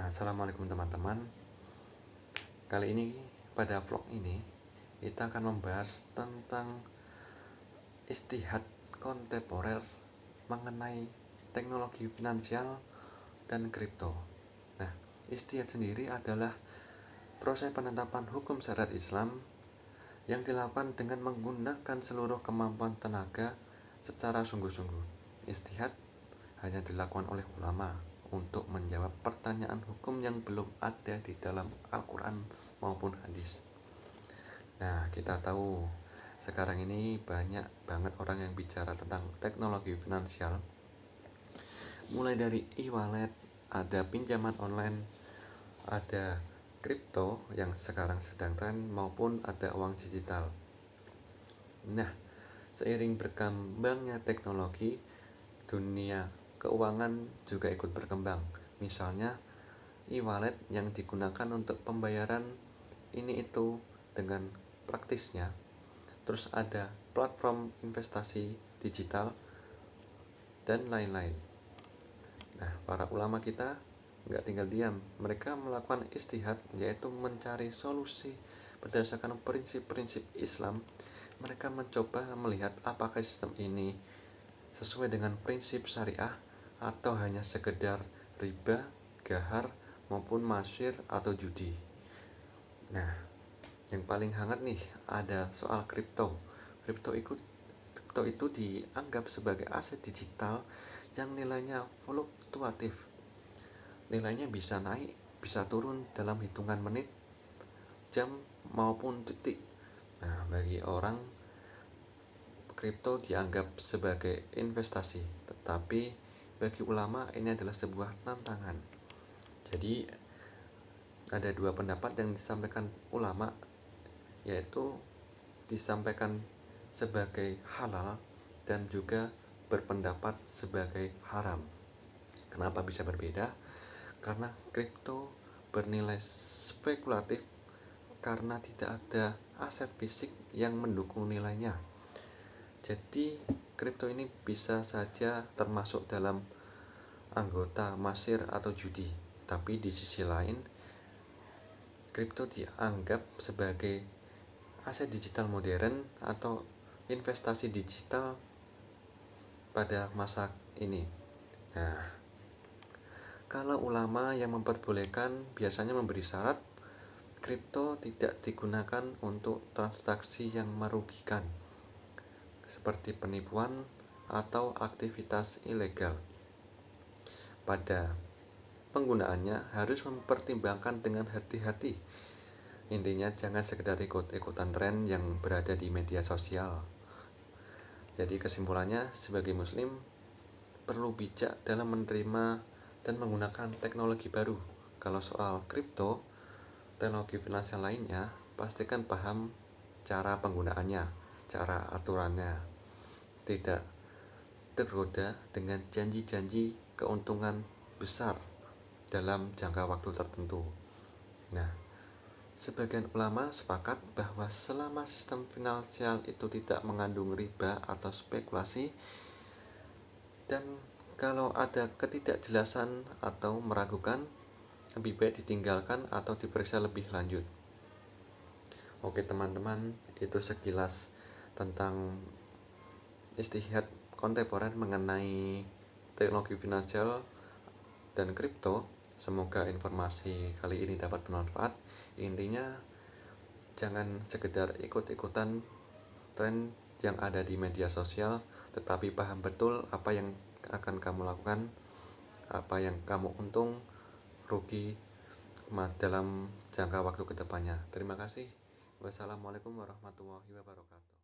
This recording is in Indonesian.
Assalamualaikum teman-teman. Kali ini pada vlog ini kita akan membahas tentang istihad kontemporer mengenai teknologi finansial dan kripto. Nah, istihad sendiri adalah proses penetapan hukum syariat Islam yang dilakukan dengan menggunakan seluruh kemampuan tenaga secara sungguh-sungguh. Istihad hanya dilakukan oleh ulama untuk menjawab pertanyaan hukum yang belum ada di dalam Al-Quran maupun hadis. Nah, kita tahu sekarang ini banyak banget orang yang bicara tentang teknologi finansial, mulai dari e-wallet, ada pinjaman online, ada kripto yang sekarang sedang tren, maupun ada uang digital. Nah, seiring berkembangnya teknologi, dunia keuangan juga ikut berkembang. Misalnya e-wallet yang digunakan untuk pembayaran ini itu dengan praktisnya. Terus ada platform investasi digital dan lain-lain. Nah, para ulama kita nggak tinggal diam. Mereka melakukan istihad, yaitu mencari solusi berdasarkan prinsip-prinsip Islam. Mereka mencoba melihat apakah sistem ini sesuai dengan prinsip syariah atau hanya sekedar riba, gahar, maupun masyir atau judi. Nah, yang paling hangat nih ada soal kripto. Kripto itu dianggap sebagai aset digital yang nilainya fluktuatif. Nilainya bisa naik, bisa turun dalam hitungan menit, jam, maupun detik. Nah, bagi orang, kripto dianggap sebagai investasi, tetapi bagi ulama ini adalah sebuah tantangan. Jadi ada dua pendapat yang disampaikan ulama, yaitu disampaikan sebagai halal dan juga berpendapat sebagai haram. Kenapa bisa berbeda? Karena kripto bernilai spekulatif karena tidak ada aset fisik yang mendukung nilainya. Jadi kripto ini bisa saja termasuk dalam anggota masyir atau judi. Tapi di sisi lain, kripto dianggap sebagai aset digital modern atau investasi digital pada masa ini. Nah, kalau ulama yang memperbolehkan biasanya memberi syarat kripto tidak digunakan untuk transaksi yang merugikan, seperti penipuan atau aktivitas ilegal. Pada penggunaannya harus mempertimbangkan dengan hati-hati. Intinya jangan sekedar ikut-ikutan tren yang berada di media sosial. Jadi kesimpulannya, sebagai muslim perlu bijak dalam menerima dan menggunakan teknologi baru. Kalau soal kripto, teknologi finansial lainnya, pastikan paham cara penggunaannya, cara aturannya. Tidak tergoda dengan janji-janji keuntungan besar dalam jangka waktu tertentu. Nah, sebagian ulama sepakat bahwa selama sistem finansial itu tidak mengandung riba atau spekulasi, dan kalau ada ketidakjelasan atau meragukan, lebih baik ditinggalkan atau diperiksa lebih lanjut. Oke teman-teman, itu sekilas tentang istihad kontemporer mengenai teknologi finansial dan kripto. Semoga informasi kali ini dapat bermanfaat. Intinya jangan sekedar ikut-ikutan tren yang ada di media sosial, tetapi paham betul apa yang akan kamu lakukan, apa yang kamu untung, rugi dalam jangka waktu kedepannya. Terima kasih. Wassalamualaikum warahmatullahi wabarakatuh.